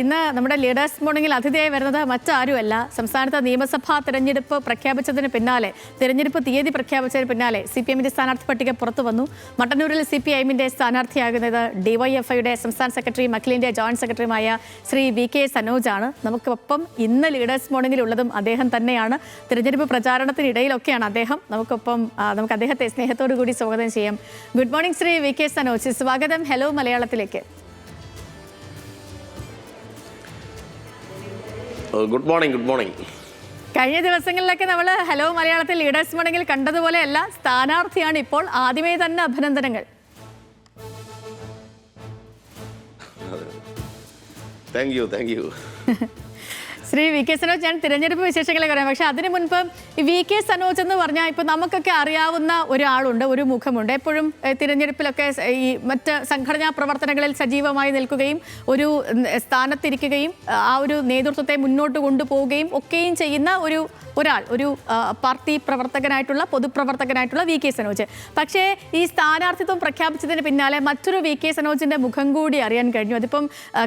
ഇന്ന് നമ്മുടെ ലീഡേഴ്സ് മോർണിംഗിൽ അതിഥിയായി വരുന്നത് മറ്റാരുമല്ല. സംസ്ഥാനത്ത് നിയമസഭാ തെരഞ്ഞെടുപ്പ് പ്രഖ്യാപിച്ചതിന് പിന്നാലെ, തെരഞ്ഞെടുപ്പ് തീയതി പ്രഖ്യാപിച്ചതിന് പിന്നാലെ CPM-ന്റെ സ്ഥാനാർത്ഥി പട്ടിക പുറത്തു വന്നു. മട്ടന്നൂരിൽ CPIM-ന്റെ സ്ഥാനാർത്ഥിയാകുന്നത് DYFI-യുടെ സംസ്ഥാന സെക്രട്ടറിയും അഖിലേന്ത്യാ ജോയിന്റ് സെക്രട്ടറിയുമായ ശ്രീ VK സനോജാണ്. നമുക്കൊപ്പം ഇന്ന് ലീഡേഴ്സ് മോർണിംഗിൽ ഉള്ളതും അദ്ദേഹം തന്നെയാണ്. തെരഞ്ഞെടുപ്പ് പ്രചാരണത്തിനിടയിലൊക്കെയാണ് അദ്ദേഹം. നമുക്ക് അദ്ദേഹത്തെ സ്നേഹത്തോടു കൂടി സ്വാഗതം ചെയ്യാം. Good morning Shri VK Sanoj, സ്വാഗതം ഹലോ മലയാളത്തിലേക്ക്. Good morning. കഴിഞ്ഞ ദിവസങ്ങളിലൊക്കെ നമ്മൾ ഹലോ മലയാളത്തിൽ ലീഡേഴ്സ് മോർണിംഗിൽ കണ്ടതുപോലെയല്ല, സ്ഥാനാർത്ഥിയാണ് ഇപ്പോൾ. ആദ്യമേ തന്നെ അഭിനന്ദനങ്ങൾ. Thank you Shri VK Sanoj, ഞാൻ തിരഞ്ഞെടുപ്പ് വിശേഷങ്ങളെ പറയാം. പക്ഷെ അതിനു മുൻപ് VK സനോജ് എന്ന് പറഞ്ഞാൽ ഇപ്പോൾ നമുക്കൊക്കെ അറിയാവുന്ന ഒരാളുണ്ട്, ഒരു മുഖമുണ്ട്. എപ്പോഴും തിരഞ്ഞെടുപ്പിലൊക്കെ ഈ മറ്റ് സംഘടനാ പ്രവർത്തനങ്ങളിൽ സജീവമായി നിൽക്കുകയും ഒരു സ്ഥാനത്തിരിക്കുകയും ആ ഒരു നേതൃത്വത്തെ മുന്നോട്ട് കൊണ്ടുപോവുകയും ഒക്കെയും ചെയ്യുന്ന ഒരു പാർട്ടി പ്രവർത്തകനായിട്ടുള്ള പൊതുപ്രവർത്തകനായിട്ടുള്ള VK സനോജ്. പക്ഷേ ഈ സ്ഥാനാർത്ഥിത്വം പ്രഖ്യാപിച്ചതിന് പിന്നാലെ മറ്റൊരു VK സനോജിൻ്റെ മുഖം കൂടി അറിയാൻ കഴിഞ്ഞു. അതിപ്പം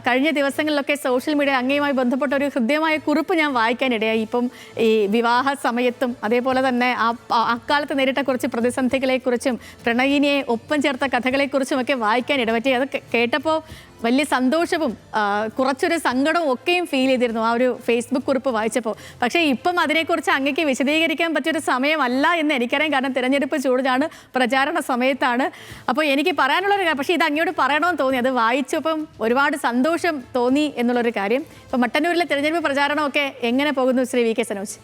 കഴിഞ്ഞ ദിവസങ്ങളിലൊക്കെ സോഷ്യൽ മീഡിയ അങ്ങയുമായി ബന്ധപ്പെട്ട ഒരു ഹൃദ്യമായ കുറിപ്പ് ഞാൻ വായിക്കാനിടയായി. ഇപ്പം ഈ വിവാഹ സമയത്തും അതേപോലെ തന്നെ അക്കാലത്ത് നേരിട്ട കുറച്ച് പ്രതിസന്ധികളെക്കുറിച്ചും പ്രണയിനിയെ ഒപ്പം ചേർത്ത കഥകളെക്കുറിച്ചും ഒക്കെ വായിക്കാൻ ഇടപറ്റി. അത് കേട്ടപ്പോൾ വലിയ സന്തോഷവും കുറച്ചൊരു സങ്കടവും ഒക്കെയും ഫീൽ ചെയ്തിരുന്നു ആ ഒരു ഫേസ്ബുക്ക് കുറിപ്പ് വായിച്ചപ്പോൾ. പക്ഷേ ഇപ്പം അതിനെക്കുറിച്ച് അങ്ങേക്ക് വിശദീകരിക്കാൻ പറ്റിയൊരു സമയമല്ല എന്ന് എനിക്കറിയാം. കാരണം തിരഞ്ഞെടുപ്പ് ചൂടാണ്, പ്രചാരണ സമയത്താണ്. അപ്പോൾ എനിക്ക് പറയാനുള്ളൊരു കാര്യം, പക്ഷേ ഇത് അങ്ങോട്ട് പറയണമെന്ന് തോന്നി. അത് വായിച്ചപ്പം ഒരുപാട് സന്തോഷം തോന്നി എന്നുള്ളൊരു കാര്യം. ഇപ്പം മട്ടന്നൂരിലെ തിരഞ്ഞെടുപ്പ് പ്രചാരണമൊക്കെ എങ്ങനെ പോകുന്നു ശ്രീ VK സനോജ്?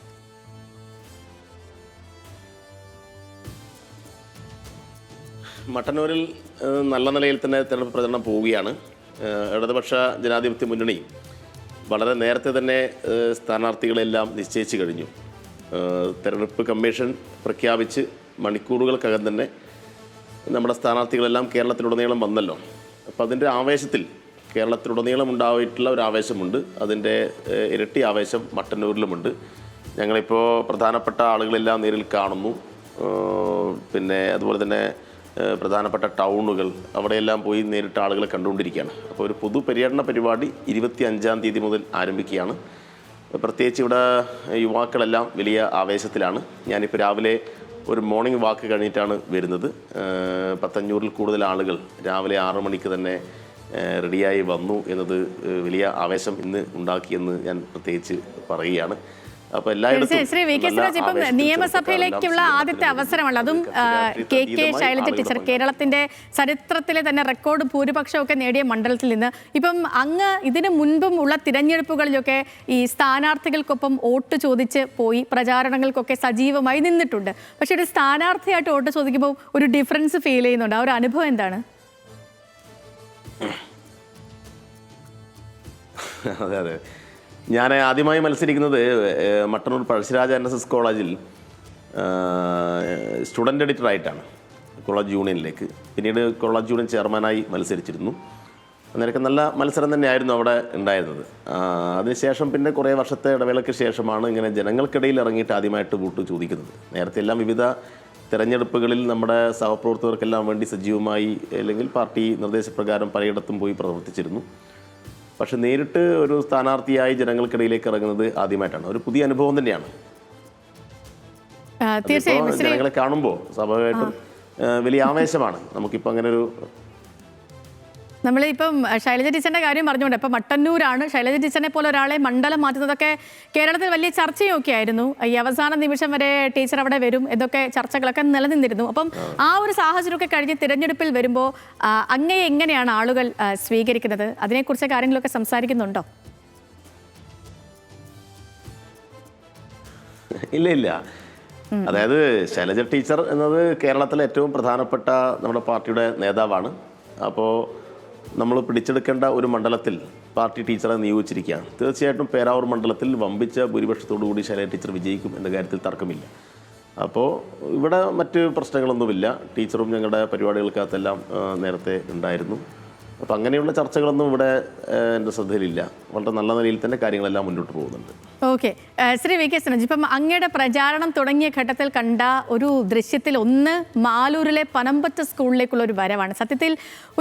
മട്ടന്നൂരിൽ നല്ല നിലയിൽ തന്നെ തിരഞ്ഞെടുപ്പ് പ്രചരണം പോവുകയാണ്. ഇടതുപക്ഷ ജനാധിപത്യ മുന്നണി വളരെ നേരത്തെ തന്നെ സ്ഥാനാർത്ഥികളെല്ലാം നിശ്ചയിച്ചു കഴിഞ്ഞു. തെരഞ്ഞെടുപ്പ് കമ്മീഷൻ പ്രഖ്യാപിച്ച് മണിക്കൂറുകൾക്കകം തന്നെ നമ്മുടെ സ്ഥാനാർത്ഥികളെല്ലാം കേരളത്തിലുടനീളം വന്നല്ലോ. അപ്പോൾ അതിൻ്റെ ആവേശത്തിൽ കേരളത്തിലുടനീളം ഉണ്ടായിട്ടുള്ള ഒരു ആവേശമുണ്ട്. അതിൻ്റെ ഇരട്ടി ആവേശം മട്ടന്നൂരിലുമുണ്ട്. ഞങ്ങളിപ്പോൾ പ്രധാനപ്പെട്ട ആളുകളെല്ലാം നേരിൽ കാണുന്നു. പിന്നെ അതുപോലെ തന്നെ പ്രധാനപ്പെട്ട ടൗണുകൾ അവിടെയെല്ലാം പോയി നേരിട്ട് ആളുകളെ കണ്ടുകൊണ്ടിരിക്കുകയാണ്. അപ്പോൾ ഒരു പൊതുപര്യടന പരിപാടി 25-ാം തീയതി മുതൽ ആരംഭിക്കുകയാണ്. പ്രത്യേകിച്ച് ഇവിടെ യുവാക്കളെല്ലാം വലിയ ആവേശത്തിലാണ്. ഞാനിപ്പോൾ രാവിലെ ഒരു മോർണിംഗ് വാക്ക് കഴിഞ്ഞിട്ടാണ് വരുന്നത്. 500-ൽ കൂടുതൽ ആളുകൾ രാവിലെ 6 മണിക്ക് തന്നെ റെഡിയായി വന്നു എന്നത് വലിയ ആവേശം ഇന്ന് ഉണ്ടാക്കിയെന്ന് ഞാൻ പ്രത്യേകിച്ച് പറയുകയാണ്. ശ്രീ VK സനോജ്, ഇപ്പം നിയമസഭയിലേക്കുള്ള ആദ്യത്തെ അവസരമാണ്. അതും KK ശൈലജ ടീച്ചർ, കേരളത്തിന്റെ ചരിത്രത്തിലെ തന്നെ റെക്കോർഡ് ഭൂരിപക്ഷമൊക്കെ നേടിയ മണ്ഡലത്തിൽ നിന്ന്. ഇപ്പം അങ്ങ് ഇതിനു മുൻപും ഉള്ള തിരഞ്ഞെടുപ്പുകളിലൊക്കെ ഈ സ്ഥാനാർത്ഥികൾക്കൊപ്പം വോട്ട് ചോദിച്ച് പോയി പ്രചാരണങ്ങൾക്കൊക്കെ സജീവമായി നിന്നിട്ടുണ്ട്. പക്ഷെ ഒരു സ്ഥാനാർത്ഥിയായിട്ട് വോട്ട് ചോദിക്കുമ്പോൾ ഒരു ഡിഫറൻസ് ഫീൽ ചെയ്യുന്നുണ്ട്. ആ ഒരു അനുഭവം എന്താണ്? അതെ, ഞാൻ ആദ്യമായി മത്സരിക്കുന്നത് മട്ടന്നൂർ പഴശ്ശിരാജ NSS കോളേജിൽ സ്റ്റുഡൻ്റ് എഡിറ്ററായിട്ടാണ് കോളേജ് യൂണിയനിലേക്ക്. പിന്നീട് കോളേജ് യൂണിയൻ ചെയർമാനായി മത്സരിച്ചിരുന്നു. അന്നേരമൊക്കെ നല്ല മത്സരം തന്നെയായിരുന്നു അവിടെ ഉണ്ടായിരുന്നത്. അതിനുശേഷം പിന്നെ കുറേ വർഷത്തെ ഇടവേളയ്ക്ക് ശേഷമാണ് ഇങ്ങനെ ജനങ്ങൾക്കിടയിൽ ഇറങ്ങിയിട്ട് ആദ്യമായിട്ട് വോട്ട് ചോദിക്കുന്നത്. നേരത്തെ എല്ലാം വിവിധ തെരഞ്ഞെടുപ്പുകളിൽ നമ്മുടെ സഹപ്രവർത്തകർക്കെല്ലാം വേണ്ടി സജീവമായി അല്ലെങ്കിൽ പാർട്ടി നിർദ്ദേശപ്രകാരം പലയിടത്തും പോയി പ്രവർത്തിച്ചിരുന്നു. പക്ഷെ നേരിട്ട് ഒരു സ്ഥാനാർത്ഥിയായി ജനങ്ങൾക്കിടയിലേക്ക് ഇറങ്ങുന്നത് ആദ്യമായിട്ടാണ്. ഒരു പുതിയ അനുഭവം തന്നെയാണ്. ജനങ്ങളെ കാണുമ്പോൾ സ്വാഭാവികമായിട്ടും വലിയ ആവേശമാണ്. നമുക്കിപ്പോൾ അങ്ങനെ ഒരു നമ്മളിപ്പം ശൈലജ ടീച്ചറിൻ്റെ കാര്യം പറഞ്ഞുകൊണ്ട് ഇപ്പം മട്ടന്നൂരാണ്. ശൈലജ ടീച്ചറിനെ പോലെ ഒരാളെ മണ്ഡലം മാറ്റുന്നതൊക്കെ കേരളത്തിൽ വലിയ ചർച്ചയൊക്കെ ആയിരുന്നു. ഈ അവസാന നിമിഷം വരെ ടീച്ചർ അവിടെ വരും എന്നൊക്കെ ചർച്ചകളൊക്കെ നിലനിന്നിരുന്നു. അപ്പം ആ ഒരു സാഹചര്യമൊക്കെ കഴിഞ്ഞ് തിരഞ്ഞെടുപ്പിൽ വരുമ്പോൾ അങ്ങയെ എങ്ങനെയാണ് ആളുകൾ സ്വീകരിക്കുന്നത്? അതിനെക്കുറിച്ച് കാര്യങ്ങളൊക്കെ സംസാരിക്കുന്നുണ്ടോ? ഇല്ല. അതായത് ശൈലജ ടീച്ചർ എന്നത് കേരളത്തിലെ ഏറ്റവും പ്രധാനപ്പെട്ട നമ്മുടെ പാർട്ടിയുടെ നേതാവാണ്. അപ്പോൾ നമ്മൾ പിടിച്ചെടുക്കേണ്ട ഒരു മണ്ഡലത്തിൽ പാർട്ടി ടീച്ചറെ നിയോഗിച്ചിരിക്കുകയാണ്. തീർച്ചയായിട്ടും പേരാവൂർ മണ്ഡലത്തിൽ വമ്പിച്ച ഭൂരിപക്ഷത്തോടു കൂടി ശൈലജ ടീച്ചർ വിജയിക്കും എന്ന കാര്യത്തിൽ തർക്കമില്ല. അപ്പോൾ ഇവിടെ മറ്റ് പ്രശ്നങ്ങളൊന്നുമില്ല. ടീച്ചറും ഞങ്ങളുടെ പരിപാടികൾക്കകത്തെല്ലാം നേരത്തെ ഉണ്ടായിരുന്നു. അപ്പോൾ അങ്ങനെയുള്ള ചർച്ചകളൊന്നും ഇവിടെ എൻ്റെ ശ്രദ്ധയിലില്ല. വളരെ നല്ല നിലയിൽ തന്നെ കാര്യങ്ങളെല്ലാം മുന്നോട്ട് പോകുന്നുണ്ട്. Okay, Shri V K Sanoj, ഇപ്പം അങ്ങയുടെ പ്രചാരണം തുടങ്ങിയ ഘട്ടത്തിൽ കണ്ട ഒരു ദൃശ്യത്തിൽ ഒന്ന് മാലൂരിലെ പനമ്പറ്റ സ്കൂളിലേക്കുള്ള ഒരു വരവാണ്. സത്യത്തിൽ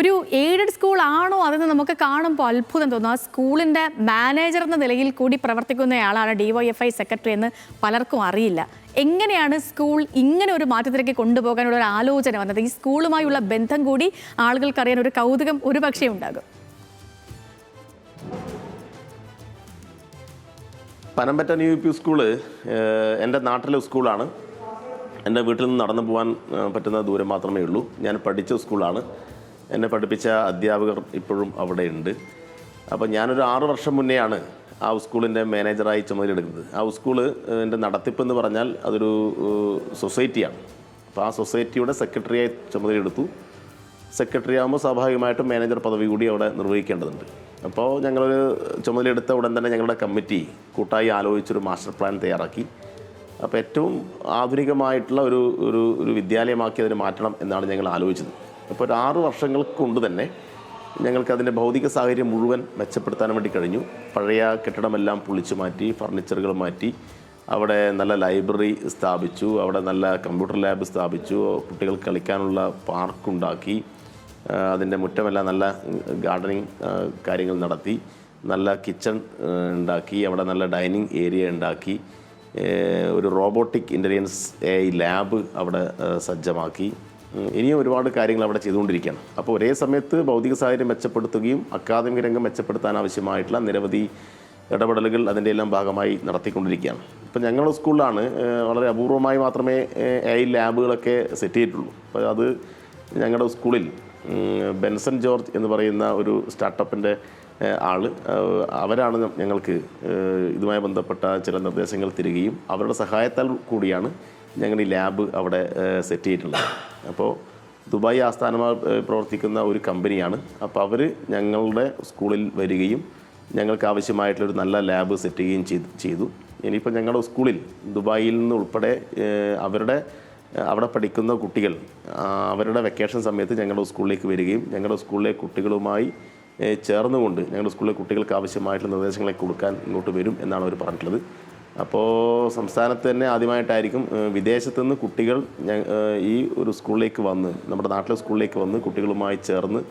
ഒരു എയ്ഡഡ് സ്കൂൾ ആണോ അതെന്ന് നമുക്ക് കാണുമ്പോൾ അത്ഭുതം തോന്നും. ആ സ്കൂളിൻ്റെ മാനേജർ എന്ന നിലയിൽ കൂടി പ്രവർത്തിക്കുന്നയാളാണ് DYFI സെക്രട്ടറി എന്ന് പലർക്കും അറിയില്ല. എങ്ങനെയാണ് സ്കൂൾ ഇങ്ങനെ ഒരു മാറ്റത്തിലേക്ക് കൊണ്ടുപോകാനുള്ള ഒരു ആലോചന വന്നത്? ഈ സ്കൂളുമായുള്ള ബന്ധം കൂടി ആളുകൾക്കറിയാൻ ഒരു കൗതുകം ഒരു പക്ഷേ ഉണ്ടാകും. പനമ്പറ്റ UP സ്കൂള് എൻ്റെ നാട്ടിലെ സ്കൂളാണ്. എൻ്റെ വീട്ടിൽ നിന്ന് നടന്നു പോകാൻ പറ്റുന്ന ദൂരം മാത്രമേ ഉള്ളൂ. ഞാൻ പഠിച്ച സ്കൂളാണ്. എന്നെ പഠിപ്പിച്ച അധ്യാപകർ ഇപ്പോഴും അവിടെ ഉണ്ട്. അപ്പോൾ ഞാനൊരു 6 വർഷം മുന്നെയാണ് ആ സ്കൂളിൻ്റെ മാനേജറായി ചുമതലയെടുക്കുന്നത്. ആ സ്കൂള് എൻ്റെ നടത്തിപ്പ് എന്ന് പറഞ്ഞാൽ അതൊരു സൊസൈറ്റിയാണ്. അപ്പോൾ ആ സൊസൈറ്റിയുടെ സെക്രട്ടറിയായി ചുമതലയെടുത്തു. സെക്രട്ടറി ആകുമ്പോൾ സ്വാഭാവികമായിട്ടും മാനേജർ പദവി കൂടി അവിടെ നിർവഹിക്കേണ്ടതുണ്ട്. അപ്പോൾ ഞങ്ങളൊരു ചുമതലയെടുത്ത ഉടൻ തന്നെ ഞങ്ങളുടെ കമ്മിറ്റി കൂട്ടായി ആലോചിച്ചൊരു മാസ്റ്റർ പ്ലാൻ തയ്യാറാക്കി. അപ്പോൾ ഏറ്റവും ആധുനികമായിട്ടുള്ള ഒരു വിദ്യാലയമാക്കി അതിനെ മാറ്റണം എന്നാണ് ഞങ്ങൾ ആലോചിച്ചത്. അപ്പോൾ ഒരു 6 വർഷങ്ങൾക്ക് കൊണ്ട് തന്നെ ഞങ്ങൾക്ക് അതിൻ്റെ ഭൗതിക സാഹചര്യം മുഴുവൻ മെച്ചപ്പെടുത്താൻ വേണ്ടി കഴിഞ്ഞു. പഴയ കെട്ടിടമെല്ലാം പൊളിച്ചു മാറ്റി, ഫർണിച്ചറുകൾ മാറ്റി, അവിടെ നല്ല ലൈബ്രറി സ്ഥാപിച്ചു, അവിടെ നല്ല കമ്പ്യൂട്ടർ ലാബ് സ്ഥാപിച്ചു, കുട്ടികൾക്ക് കളിക്കാനുള്ള പാർക്കുണ്ടാക്കി, അതിൻ്റെ മുറ്റമെല്ലാം നല്ല ഗാർഡനിങ് കാര്യങ്ങൾ നടത്തി, നല്ല കിച്ചൺ ഉണ്ടാക്കി, അവിടെ നല്ല ഡൈനിങ് ഏരിയ ഉണ്ടാക്കി, ഒരു റോബോട്ടിക് ഇൻ്റലിജൻസ് AI ലാബ് അവിടെ സജ്ജമാക്കി. ഇനിയും ഒരുപാട് കാര്യങ്ങൾ അവിടെ ചെയ്തുകൊണ്ടിരിക്കുകയാണ്. അപ്പോൾ ഒരേ സമയത്ത് ഭൗതിക സാഹചര്യം മെച്ചപ്പെടുത്തുകയും അക്കാദമിക രംഗം മെച്ചപ്പെടുത്താൻ ആവശ്യമായിട്ടുള്ള നിരവധി ഇടപെടലുകൾ അതിൻ്റെ എല്ലാം ഭാഗമായി നടത്തിക്കൊണ്ടിരിക്കുകയാണ്. ഇപ്പം ഞങ്ങളുടെ സ്കൂളിലാണ് വളരെ അപൂർവമായി മാത്രമേ AI ലാബുകളൊക്കെ സെറ്റ് ചെയ്തിട്ടുള്ളൂ. അപ്പോൾ അത് ഞങ്ങളുടെ സ്കൂളിൽ ബെൻസൺ ജോർജ് എന്ന് പറയുന്ന ഒരു സ്റ്റാർട്ടപ്പിൻ്റെ അവരാണ് ഞങ്ങൾക്ക് ഇതുമായി ബന്ധപ്പെട്ട ചില നിർദ്ദേശങ്ങൾ തരികയും അവരുടെ സഹായത്താൽ കൂടിയാണ് ഞങ്ങൾ ഈ ലാബ് അവിടെ സെറ്റ് ചെയ്തിട്ടുള്ളത്. അപ്പോൾ ദുബായ് ആസ്ഥാനമായി പ്രവർത്തിക്കുന്ന ഒരു കമ്പനിയാണ്. അപ്പോൾ അവർ ഞങ്ങളുടെ സ്കൂളിൽ വരികയും ഞങ്ങൾക്ക് ആവശ്യമായിട്ടുള്ളൊരു നല്ല ലാബ് സെറ്റ് ചെയ്യുകയും ചെയ്തു. ഇനിയിപ്പോൾ ഞങ്ങളുടെ സ്കൂളിൽ ദുബായിൽ നിന്ന് ഉൾപ്പെടെ അവിടെ പഠിക്കുന്ന കുട്ടികൾ അവരുടെ വെക്കേഷൻ സമയത്ത് ഞങ്ങളുടെ സ്കൂളിലേക്ക് വരികയും ഞങ്ങളുടെ സ്കൂളിലെ കുട്ടികളുമായി ചേർന്നുകൊണ്ട് ഞങ്ങളുടെ സ്കൂളിലെ കുട്ടികൾക്ക് ആവശ്യമായിട്ടുള്ള നിർദ്ദേശങ്ങളെ കൊടുക്കാൻ ഇങ്ങോട്ട് വരും എന്നാണ് അവർ പറഞ്ഞിട്ടുള്ളത്. അപ്പോൾ സംസ്ഥാനത്ത് തന്നെ ആദ്യമായിട്ടായിരിക്കും വിദേശത്തു നിന്ന് കുട്ടികൾ ഈ ഒരു സ്കൂളിലേക്ക് വന്ന്, നമ്മുടെ നാട്ടിലെ സ്കൂളിലേക്ക് വന്ന് കുട്ടികളുമായി ചേർന്ന്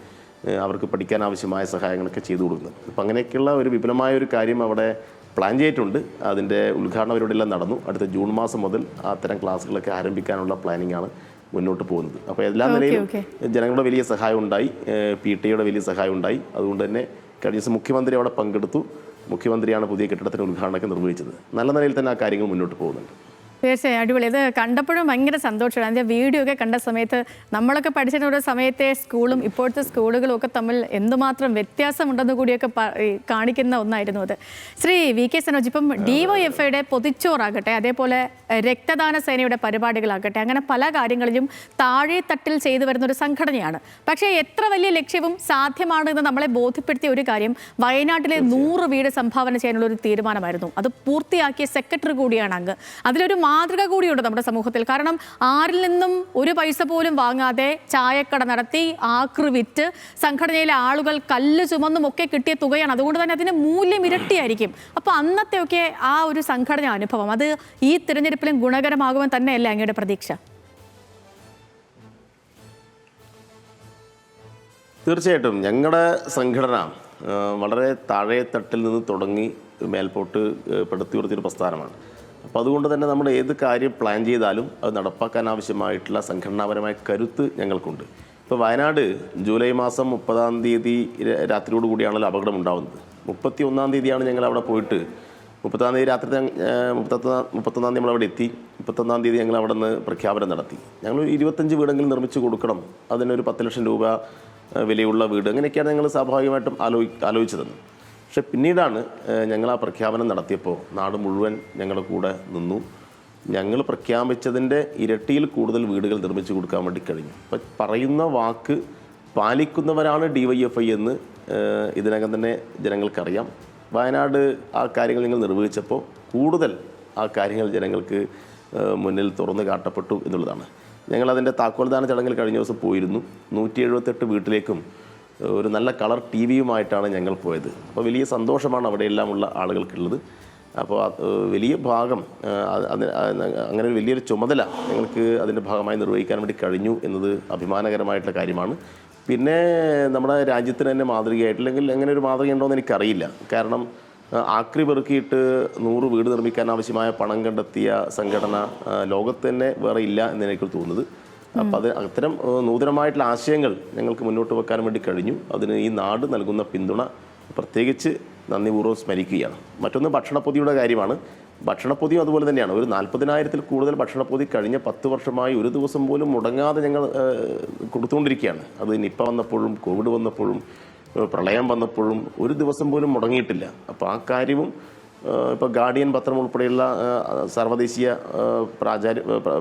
അവർക്ക് പഠിക്കാൻ ആവശ്യമായ സഹായങ്ങളൊക്കെ ചെയ്തു കൊടുക്കുന്നത്. അപ്പോൾ അങ്ങനെയൊക്കെയുള്ള ഒരു വിപുലമായ ഒരു കാര്യം അവിടെ പ്ലാൻ ചെയ്തിട്ടുണ്ട്. അതിൻ്റെ ഉദ്ഘാടനം അവരോടെല്ലാം നടന്നു. അടുത്ത ജൂൺ മാസം മുതൽ അത്തരം ക്ലാസ്സുകളൊക്കെ ആരംഭിക്കാനുള്ള പ്ലാനിംഗ് ആണ് മുന്നോട്ട് പോകുന്നത്. അപ്പോൾ എല്ലാ നിലയിലും ജനങ്ങളുടെ വലിയ സഹായം ഉണ്ടായി, PTA വലിയ സഹായം ഉണ്ടായി. അതുകൊണ്ട് തന്നെ കഴിഞ്ഞ ദിവസം മുഖ്യമന്ത്രി അവിടെ പങ്കെടുത്തു. മുഖ്യമന്ത്രിയാണ് പുതിയ കെട്ടിടത്തിൻ്റെ ഉദ്ഘാടനമൊക്കെ നിർവഹിച്ചത്. നല്ല നിലയിൽ തന്നെ ആ കാര്യങ്ങൾ മുന്നോട്ട് പോകുന്നുണ്ട്. തീർച്ചയായും അടിപൊളി. ഇത് കണ്ടപ്പോഴും ഭയങ്കര സന്തോഷമാണ്. അതിൻ്റെ വീഡിയോ ഒക്കെ കണ്ട സമയത്ത് നമ്മളൊക്കെ പഠിച്ചിട്ടുള്ള സമയത്തെ സ്കൂളും ഇപ്പോഴത്തെ സ്കൂളുകളും ഒക്കെ തമ്മിൽ എന്തുമാത്രം വ്യത്യാസമുണ്ടെന്ന് കൂടിയൊക്കെ കാണിക്കുന്ന ഒന്നായിരുന്നു അത്. ശ്രീ വി കെ സനോജ്, ഇപ്പം DYFIയുടെ പൊതിച്ചോറാകട്ടെ, അതേപോലെ രക്തദാന സേനയുടെ പരിപാടികളാകട്ടെ, അങ്ങനെ പല കാര്യങ്ങളിലും താഴെ തട്ടിൽ ചെയ്തു വരുന്ന ഒരു സംഘടനയാണ്. പക്ഷേ എത്ര വലിയ ലക്ഷ്യവും സാധ്യമാണെന്ന് നമ്മളെ ബോധ്യപ്പെടുത്തിയ ഒരു കാര്യം വയനാട്ടിലെ 100 വീട് സംഭാവന ചെയ്യാനുള്ള ഒരു തീരുമാനമായിരുന്നു. അത് പൂർത്തിയാക്കിയ സെക്രട്ടറി കൂടിയാണ് അങ്ങ്. അതിലൊരു മാതൃക കൂടിയുണ്ട് നമ്മുടെ സമൂഹത്തിൽ. കാരണം ആരിൽ നിന്നും ഒരു പൈസ പോലും വാങ്ങാതെ ചായക്കട നടത്തി ആക്രി വിറ്റ് സംഘടനയിലെ ആളുകൾ കല്ല് ചുമന്നും ഒക്കെ കിട്ടിയ തുകയാണ്. അതുകൊണ്ട് തന്നെ അതിന് മൂല്യം ഇരട്ടിയായിരിക്കും. അപ്പോൾ അന്നത്തെയൊക്കെ ആ ഒരു സംഘടന അനുഭവം അത് ഈ തിരഞ്ഞെടുപ്പിലും ഗുണകരമാകുമെന്ന് തന്നെയല്ലേ അങ്ങയുടെ പ്രതീക്ഷ? തീർച്ചയായിട്ടും ഞങ്ങളുടെ സംഘടന വളരെ താഴെ തട്ടിൽ നിന്ന് തുടങ്ങി മേൽപോട്ട് പടുത്തുയർത്തിയൊരു പ്രസ്ഥാനമാണ്. അപ്പോൾ അതുകൊണ്ട് തന്നെ നമ്മൾ ഏത് കാര്യം പ്ലാൻ ചെയ്താലും അത് നടപ്പാക്കാൻ ആവശ്യമായിട്ടുള്ള സംഘടനാപരമായ കരുത്ത് ഞങ്ങൾക്കുണ്ട്. ഇപ്പോൾ വയനാട് ജൂലൈ മാസം 30-ാം തീയതി രാത്രിയോട് കൂടിയാണല്ലോ അപകടം ഉണ്ടാകുന്നത്. 31-ാം തീയതിയാണ് ഞങ്ങൾ അവിടെ പോയിട്ട് 30-ാം തീയതി രാത്രി 31-ാം തീയതി നമ്മളവിടെ എത്തി. 31-ാം തീയതി ഞങ്ങൾ അവിടെ നിന്ന് പ്രഖ്യാപനം നടത്തി. ഞങ്ങൾ 25 വീടെങ്കിലും നിർമ്മിച്ച് കൊടുക്കണം, അതിനൊരു 10 ലക്ഷം രൂപ വിലയുള്ള വീട്, അങ്ങനെയൊക്കെയാണ് ഞങ്ങൾ സ്വാഭാവികമായിട്ടും ആലോചിച്ചത്. പക്ഷെ പിന്നീടാണ് ഞങ്ങൾ ആ പ്രഖ്യാപനം നടത്തിയപ്പോൾ നാട് മുഴുവൻ ഞങ്ങളുടെ കൂടെ നിന്നു. ഞങ്ങൾ പ്രഖ്യാപിച്ചതിൻ്റെ ഇരട്ടിയിൽ കൂടുതൽ വീടുകൾ നിർമ്മിച്ചു കൊടുക്കാൻ വേണ്ടി കഴിഞ്ഞു. അപ്പം പറയുന്ന വാക്ക് പാലിക്കുന്നവരാണ് DYFI എന്ന് ഇതിനകം തന്നെ ജനങ്ങൾക്കറിയാം. വയനാട് ആ കാര്യങ്ങൾ ഞങ്ങൾ നിർവഹിച്ചപ്പോൾ കൂടുതൽ ആ കാര്യങ്ങൾ ജനങ്ങൾക്ക് മുന്നിൽ തുറന്നു കാട്ടപ്പെട്ടു എന്നുള്ളതാണ്. ഞങ്ങളതിൻ്റെ താക്കോൽദാന ചടങ്ങിൽ കഴിഞ്ഞ ദിവസം പോയിരുന്നു. 178 വീട്ടിലേക്കും ഒരു നല്ല കളർ TV യുമായിട്ടാണ് ഞങ്ങൾ പോയത്. അപ്പോൾ വലിയ സന്തോഷമാണ് അവിടെയെല്ലാമുള്ള ആളുകൾക്കുള്ളത്. അപ്പോൾ വലിയ ഭാഗം അങ്ങനെ ഒരു വലിയൊരു ചുമതല ഞങ്ങൾക്ക് അതിൻ്റെ ഭാഗമായി നിർവഹിക്കാൻ വേണ്ടി കഴിഞ്ഞു എന്നത് അഭിമാനകരമായിട്ടുള്ള കാര്യമാണ്. പിന്നെ നമ്മുടെ രാജ്യത്തിന് തന്നെ മാതൃകയായിട്ട്, അല്ലെങ്കിൽ അങ്ങനെ ഒരു മാതൃക ഉണ്ടോ എന്ന് എനിക്കറിയില്ല. കാരണം ആക്രി പെറുക്കിയിട്ട് 100 വീട് നിർമ്മിക്കാൻ ആവശ്യമായ പണം കണ്ടെത്തിയ സംഘടന ലോകത്ത് തന്നെ വേറെ ഇല്ല എന്ന് എനിക്ക് തോന്നുന്നത്. അപ്പം അത്തരം നൂതനമായിട്ടുള്ള ആശയങ്ങൾ ഞങ്ങൾക്ക് മുന്നോട്ട് വെക്കാൻ വേണ്ടി കഴിഞ്ഞു. അതിന് ഈ നാട് നൽകുന്ന പിന്തുണ പ്രത്യേകിച്ച് നന്ദിപൂർവ്വം സ്മരിക്കുകയാണ്. മറ്റൊന്ന് ഭക്ഷണപ്പൊതിയുടെ കാര്യമാണ്. ഭക്ഷണപ്പൊതിയും അതുപോലെ തന്നെയാണ്. ഒരു 40,000-ൽ കൂടുതൽ ഭക്ഷണപ്പൊതി കഴിഞ്ഞ 10 വർഷമായി ഒരു ദിവസം പോലും മുടങ്ങാതെ ഞങ്ങൾ കൊടുത്തുകൊണ്ടിരിക്കുകയാണ്. അത് നിപ്പ വന്നപ്പോഴും കോവിഡ് വന്നപ്പോഴും പ്രളയം വന്നപ്പോഴും ഒരു ദിവസം പോലും മുടങ്ങിയിട്ടില്ല. അപ്പോൾ ആ കാര്യവും ഇപ്പോൾ ഗാർഡിയൻ പത്രം ഉൾപ്പെടെയുള്ള സർവ്വദേശീയ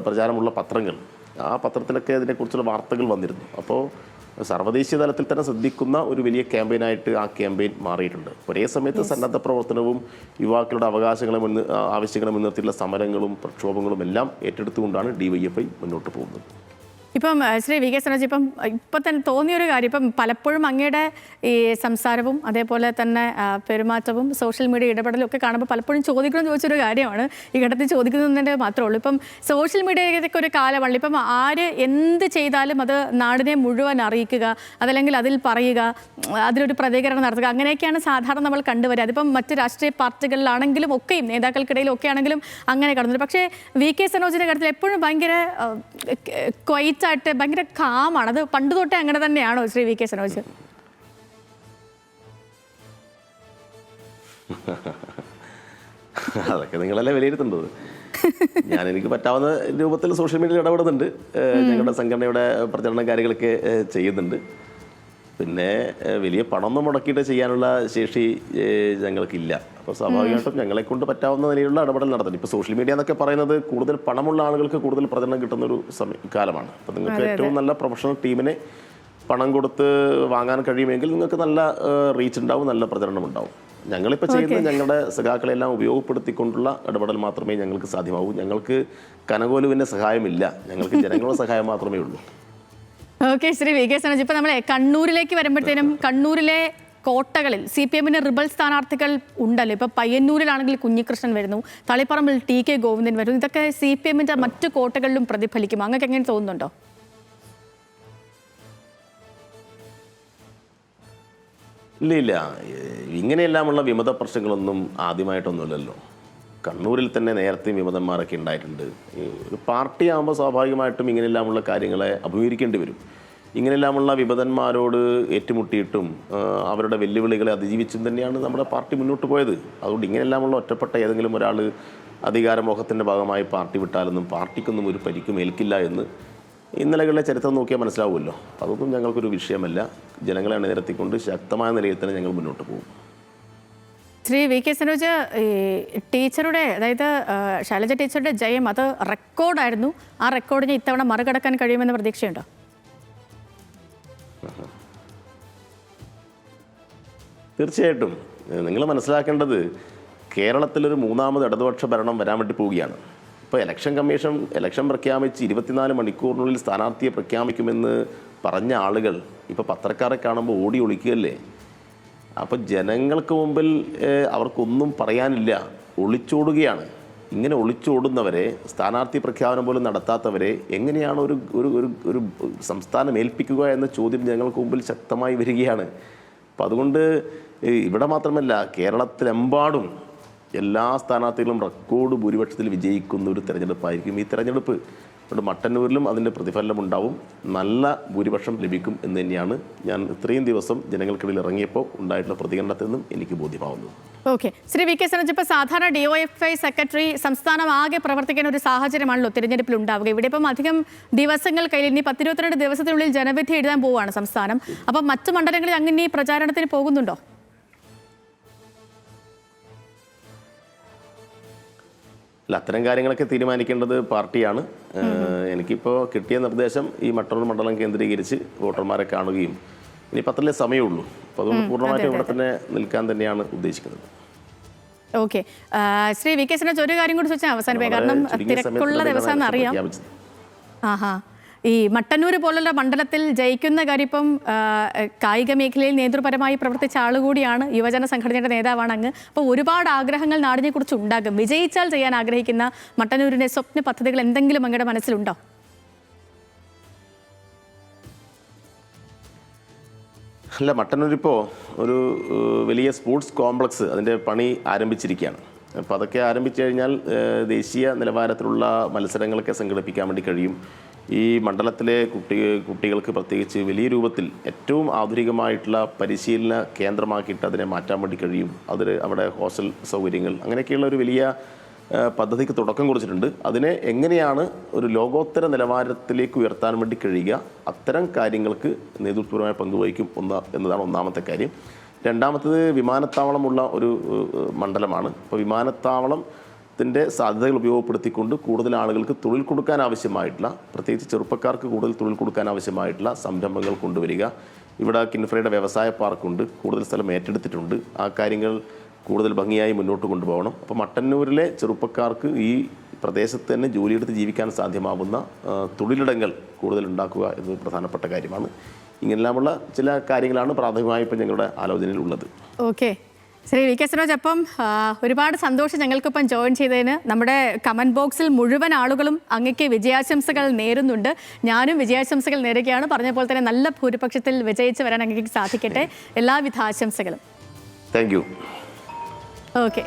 പ്രചാരമുള്ള പത്രങ്ങൾ, ആ പത്രത്തിലൊക്കെ അതിനെക്കുറിച്ചുള്ള വാർത്തകൾ വന്നിരുന്നു. അപ്പോൾ സർവ്വദേശീയ തലത്തിൽ തന്നെ ശ്രദ്ധിക്കുന്ന ഒരു വലിയ ക്യാമ്പയിനായിട്ട് ആ ക്യാമ്പയിൻ മാറിയിട്ടുണ്ട്. ഒരേ സമയത്ത് സന്നദ്ധ പ്രവർത്തനവും യുവാക്കളുടെ ആവശ്യങ്ങളെ മുൻനിർത്തിയുള്ള സമരങ്ങളും പ്രക്ഷോഭങ്ങളും എല്ലാം ഏറ്റെടുത്തുകൊണ്ടാണ് DYFI മുന്നോട്ട് പോകുന്നത്. ഇപ്പം ശ്രീ വി കെ സനോജ്, ഇപ്പം തന്നെ തോന്നിയൊരു കാര്യം, ഇപ്പം പലപ്പോഴും അങ്ങയുടെ ഈ സംസാരവും അതേപോലെ തന്നെ പെരുമാറ്റവും സോഷ്യൽ മീഡിയ ഇടപെടലും ഒക്കെ കാണുമ്പോൾ പലപ്പോഴും ചോദിച്ചൊരു കാര്യമാണ്, ഈ ഘട്ടത്തിൽ ചോദിക്കുന്നതിൻ്റെ മാത്രമേ ഉള്ളൂ. ഇപ്പം സോഷ്യൽ മീഡിയയൊക്കെ ഒരു കാലമാണ്. ഇപ്പം ആര് എന്ത് ചെയ്താലും അത് നാടിനെ മുഴുവൻ അറിയിക്കുക, അതല്ലെങ്കിൽ അതിൽ പറയുക, അതിലൊരു പ്രതികരണം നടത്തുക, അങ്ങനെയൊക്കെയാണ് സാധാരണ നമ്മൾ കണ്ടുവരിക. അതിപ്പം മറ്റ് രാഷ്ട്രീയ പാർട്ടികളിലാണെങ്കിലും ഒക്കെയും നേതാക്കൾക്കിടയിലും ഒക്കെ ആണെങ്കിലും അങ്ങനെ കടന്നു. പക്ഷേ വി കെ സനോജിൻ്റെ കാര്യത്തിൽ എപ്പോഴും ഭയങ്കര ക്വൈറ്റായിട്ട് ഭയങ്കര കാമാണ്. അത് പണ്ട് തൊട്ടേ അങ്ങനെ തന്നെയാണോ ശ്രീ വി കെ സനോജ്? അതൊക്കെ നിങ്ങളല്ലേ വിലയിരുത്തേണ്ടത്. എനിക്ക് പറ്റാവുന്ന രൂപത്തിൽ സോഷ്യൽ മീഡിയയിൽ ഇടപെടുന്നുണ്ട്. ഞങ്ങളുടെ സംഘടനയുടെ പ്രചരണ കാര്യങ്ങളൊക്കെ ചെയ്യുന്നുണ്ട്. പിന്നെ വലിയ പണമൊന്നും മുടക്കിയിട്ട് ചെയ്യാനുള്ള ശേഷി ഞങ്ങൾക്കില്ല. അപ്പോൾ സ്വാഭാവികമായിട്ടും ഞങ്ങളെക്കൊണ്ട് പറ്റാവുന്ന നിലയിലുള്ള ഇടപെടൽ നടത്തുന്നു. ഇപ്പോൾ സോഷ്യൽ മീഡിയ എന്നൊക്കെ പറയുന്നത് കൂടുതൽ പണമുള്ള ആളുകൾക്ക് കൂടുതൽ പ്രചരണം കിട്ടുന്നൊരു കാലമാണ്. അപ്പോൾ നിങ്ങൾക്ക് ഏറ്റവും നല്ല പ്രൊഫഷണൽ ടീമിനെ പണം കൊടുത്ത് വാങ്ങാൻ കഴിയുമെങ്കിൽ നിങ്ങൾക്ക് നല്ല റീച്ച് ഉണ്ടാവും, നല്ല പ്രചരണം ഉണ്ടാവും. ഞങ്ങളിപ്പോൾ ചെയ്യുന്നത് ഞങ്ങളുടെ സഖാക്കളെല്ലാം ഉപയോഗപ്പെടുത്തിക്കൊണ്ടുള്ള ഇടപെടൽ മാത്രമേ ഞങ്ങൾക്ക് സാധ്യമാവൂ. ഞങ്ങൾക്ക് കനകോലുവിൻ്റെ സഹായമില്ല, ഞങ്ങൾക്ക് ജനങ്ങളുടെ സഹായം മാത്രമേ ഉള്ളൂ. Okay Shri V K Sanoj, ഇപ്പോൾ നമ്മൾ കണ്ണൂരിലേക്ക് വരുമ്പോഴത്തേനും കണ്ണൂരിലെ കോട്ടകളിൽ CPM റിബൽ സ്ഥാനാർത്ഥികൾ ഉണ്ടല്ലോ. ഇപ്പോൾ പയ്യന്നൂരിലാണെങ്കിൽ കുഞ്ഞികൃഷ്ണൻ വരുന്നു, തളിപ്പറമ്പിൽ TK ഗോവിന്ദൻ വരുന്നു. ഇതൊക്കെ CPM മറ്റു കോട്ടകളിലും പ്രതിഫലിക്കും. അങ്ങക്ക് എങ്ങനെ തോന്നുന്നുണ്ടോ? ഇല്ല, ഇങ്ങനെയെല്ലാമുള്ള വിമത പ്രശ്നങ്ങളൊന്നും ആദ്യമായിട്ടൊന്നുമില്ലല്ലോ. കണ്ണൂരിൽ തന്നെ നേരത്തെ വിമതന്മാരൊക്കെ ഉണ്ടായിട്ടുണ്ട്. ഒരു പാർട്ടി ആകുമ്പോൾ സ്വാഭാവികമായിട്ടും ഇങ്ങനെയെല്ലാമുള്ള കാര്യങ്ങളെ അഭിമുഖീകരിക്കേണ്ടി വരും. ഇങ്ങനെയെല്ലാമുള്ള വിമതന്മാരോട് ഏറ്റുമുട്ടിയിട്ടും അവരുടെ വെല്ലുവിളികളെ അതിജീവിച്ചും തന്നെയാണ് നമ്മുടെ പാർട്ടി മുന്നോട്ട് പോയത്. അതുകൊണ്ട് ഇങ്ങനെയെല്ലാമുള്ള ഒറ്റപ്പെട്ട ഏതെങ്കിലും ഒരാൾ അധികാരമോഹത്തിൻ്റെ ഭാഗമായി പാർട്ടി വിട്ടാലൊന്നും പാർട്ടിക്കൊന്നും ഒരു പരിക്കും ഏൽക്കില്ല എന്ന് ഇന്നലകളിലെ ചരിത്രം നോക്കിയാൽ മനസ്സിലാവുമല്ലോ. അതൊന്നും ഞങ്ങൾക്കൊരു വിഷയമല്ല. ജനങ്ങളെ അണിനിരത്തിക്കൊണ്ട് ശക്തമായ നിലയിൽ തന്നെ ഞങ്ങൾ മുന്നോട്ട് പോകും. ശ്രീ വി കെ സനോജ്, ടീച്ചറുടെ, അതായത് ശൈലജ ടീച്ചറുടെ ജയം അത് റെക്കോർഡായിരുന്നു. ആ റെക്കോർഡിനെ ഇത്തവണ മറികടക്കാൻ കഴിയുമെന്ന് പ്രതീക്ഷയുണ്ടോ? തീർച്ചയായിട്ടും. നിങ്ങൾ മനസ്സിലാക്കേണ്ടത് കേരളത്തിലൊരു 3ാമത് ഇടതുപക്ഷ ഭരണം വരാൻ വേണ്ടി പോവുകയാണ്. ഇപ്പോൾ ഇലക്ഷൻ കമ്മീഷൻ ഇലക്ഷൻ പ്രഖ്യാപിച്ച് 24 മണിക്കൂറിനുള്ളിൽ സ്ഥാനാർത്ഥിയെ പ്രഖ്യാപിക്കുമെന്ന് പറഞ്ഞ ആളുകൾ ഇപ്പോൾ പത്രക്കാരെ കാണുമ്പോൾ ഓടി ഒളിക്കുകയല്ലേ. അപ്പോൾ ജനങ്ങൾക്ക് മുമ്പിൽ അവർക്കൊന്നും പറയാനില്ല, ഒളിച്ചോടുകയാണ്. ഇങ്ങനെ ഒളിച്ചോടുന്നവരെ, സ്ഥാനാർത്ഥി പ്രഖ്യാപനം പോലും നടത്താത്തവരെ എങ്ങനെയാണ് ഒരു സംസ്ഥാനം ഏൽപ്പിക്കുക എന്ന ചോദ്യം ജനങ്ങൾക്ക് മുമ്പിൽ ശക്തമായി വരികയാണ്. അപ്പം അതുകൊണ്ട് ഇവിടെ മാത്രമല്ല, കേരളത്തിലെമ്പാടും എല്ലാ സ്ഥാനാർത്ഥികളും റെക്കോർഡ് ഭൂരിപക്ഷത്തിൽ വിജയിക്കുന്ന ഒരു തെരഞ്ഞെടുപ്പായിരിക്കും ഈ തെരഞ്ഞെടുപ്പ്. അതുകൊണ്ട് മട്ടന്നൂരിലും അതിൻ്റെ പ്രതിഫലനം ഉണ്ടാവും, നല്ല ഭൂരിപക്ഷം ലഭിക്കും എന്ന് തന്നെയാണ് ഞാൻ ഇത്രയും ദിവസം ജനങ്ങൾക്കിടയിൽ ഇറങ്ങിയപ്പോൾ ഉണ്ടായിട്ടുള്ള പ്രതികരണത്തിൽ നിന്നും എനിക്ക് ബോധ്യമാവുന്നത്. Okay Shri V K Sanoj, ഇപ്പോൾ സാധാരണ DYFI സെക്രട്ടറി സംസ്ഥാനം ആകെ പ്രവർത്തിക്കുന്ന ഒരു സാഹചര്യമാണല്ലോ തിരഞ്ഞെടുപ്പിൽ ഉണ്ടാവുക. ഇവിടെ ഇപ്പം അധികം ദിവസങ്ങൾ കയ്യിൽ, ഇനി 10-22 ദിവസത്തിനുള്ളിൽ ജനവിധി എഴുതാൻ പോവുകയാണ് സംസ്ഥാനം. അപ്പം മറ്റു മണ്ഡലങ്ങളിൽ അങ്ങനെ ഈ പ്രചാരണത്തിന് പോകുന്നുണ്ടോ? അല്ല, അത്തരം കാര്യങ്ങളൊക്കെ തീരുമാനിക്കേണ്ടത് പാർട്ടിയാണ്. എനിക്കിപ്പോൾ കിട്ടിയ നിർദ്ദേശം ഈ മട്ടന്നൂർ മണ്ഡലം കേന്ദ്രീകരിച്ച് വോട്ടർമാരെ കാണുകയും ഇനി പത്രത്തിലെ സമയമുള്ളൂ. അപ്പോൾ അതുകൊണ്ട് പൂർണ്ണമായിട്ടും ഇവിടെ തന്നെ നിൽക്കാൻ തന്നെയാണ് ഉദ്ദേശിക്കുന്നത്. Okay Shri V K Sanoj, ഒരു കാര്യം കൂടി ചോദിച്ചാൽ അവസാനിപ്പിക്കാം. കാരണം തിരക്കുള്ള ദിവസമാണെന്ന് അറിയാം. ഈ മട്ടന്നൂർ പോലുള്ള മണ്ഡലത്തിൽ ജയിക്കുന്ന കാര്യം ഇപ്പം കായിക മേഖലയിൽ നേതൃപരമായി പ്രവർത്തിച്ച ആളുകൂടിയാണ്, യുവജന സംഘടനയുടെ നേതാവാണ് അങ്ങ്. അപ്പോൾ ഒരുപാട് ആഗ്രഹങ്ങൾ നാടിനെ കുറിച്ച് ഉണ്ടാകും. വിജയിച്ചാൽ ചെയ്യാൻ ആഗ്രഹിക്കുന്ന മട്ടന്നൂരിൻ്റെ സ്വപ്ന പദ്ധതികൾ എന്തെങ്കിലും അങ്ങയുടെ മനസ്സിലുണ്ടോ? അല്ല, മട്ടന്നൂരിപ്പോൾ ഒരു വലിയ സ്പോർട്സ് കോംപ്ലക്സ് അതിൻ്റെ പണി ആരംഭിച്ചിരിക്കുകയാണ്. അപ്പോൾ അതൊക്കെ ആരംഭിച്ചു കഴിഞ്ഞാൽ ദേശീയ നിലവാരത്തിലുള്ള മത്സരങ്ങളൊക്കെ സംഘടിപ്പിക്കാൻ വേണ്ടി കഴിയും. ഈ മണ്ഡലത്തിലെ കുട്ടികൾക്ക് പ്രത്യേകിച്ച് വലിയ രൂപത്തിൽ ഏറ്റവും ആധുനികമായിട്ടുള്ള പരിശീലന കേന്ദ്രമാക്കിയിട്ട് അതിനെ മാറ്റാൻ വേണ്ടി കഴിയും. അവിടെ ഹോസ്റ്റൽ സൗകര്യങ്ങൾ അങ്ങനെയൊക്കെയുള്ള ഒരു വലിയ പദ്ധതിക്ക് തുടക്കം കുറിച്ചിട്ടുണ്ട്. അതിനെ എങ്ങനെയാണ് ഒരു ലോകോത്തര നിലവാരത്തിലേക്ക് ഉയർത്താൻ വേണ്ടി കഴിയുക, അത്തരം കാര്യങ്ങൾക്ക് നേതൃത്വപരമായ പങ്കുവഹിക്കും എന്നതാണ് ഒന്നാമത്തെ കാര്യം. രണ്ടാമത്തത് വിമാനത്താവളമുള്ള ഒരു മണ്ഡലമാണ്. അപ്പോൾ വിമാനത്താവളത്തിൻ്റെ സാധ്യതകൾ ഉപയോഗപ്പെടുത്തിക്കൊണ്ട് കൂടുതൽ ആളുകൾക്ക് തൊഴിൽ കൊടുക്കാൻ ആവശ്യമായിട്ടുള്ള, പ്രത്യേകിച്ച് ചെറുപ്പക്കാർക്ക് കൂടുതൽ തൊഴിൽ കൊടുക്കാൻ ആവശ്യമായിട്ടുള്ള സംരംഭങ്ങൾ കൊണ്ടുവരിക. ഇവിടെ കിൻഫ്രയുടെ വ്യവസായ പാർക്കുണ്ട്, കൂടുതൽ സ്ഥലം ഏറ്റെടുത്തിട്ടുണ്ട്. ആ കാര്യങ്ങൾ കൂടുതൽ ഭംഗിയായി മുന്നോട്ട് കൊണ്ടുപോകണം. അപ്പോൾ മട്ടന്നൂരിലെ ചെറുപ്പക്കാർക്ക് ഈ പ്രദേശത്ത് തന്നെ ജോലിയെടുത്ത് ജീവിക്കാൻ സാധ്യമാവുന്ന തൊഴിലിടങ്ങൾ കൂടുതൽ ഉണ്ടാക്കുക എന്നത് പ്രധാനപ്പെട്ട കാര്യമാണ്. ഇങ്ങനെല്ലാമുള്ള ചില കാര്യങ്ങളാണ് പ്രാഥമികമായി ഇപ്പം ഞങ്ങളുടെ ആലോചനയിൽ ഉള്ളത്. Okay, Shri V K Sanoj, അപ്പം ഒരുപാട് സന്തോഷം ഞങ്ങൾക്കിപ്പം ജോയിൻ ചെയ്തതിന്. നമ്മുടെ കമൻറ്റ് ബോക്സിൽ മുഴുവൻ ആളുകളും അങ്ങയ്ക്ക് വിജയാശംസകൾ നേരുന്നുണ്ട്. ഞാനും വിജയാശംസകൾ നേരുകയാണ്. പറഞ്ഞ പോലെ തന്നെ നല്ല ഭൂരിപക്ഷത്തിൽ വിജയിച്ച് വരാൻ അങ്ങേക്ക് സാധിക്കട്ടെ. എല്ലാവിധ ആശംസകളും. Thank you. ഓക്കെ.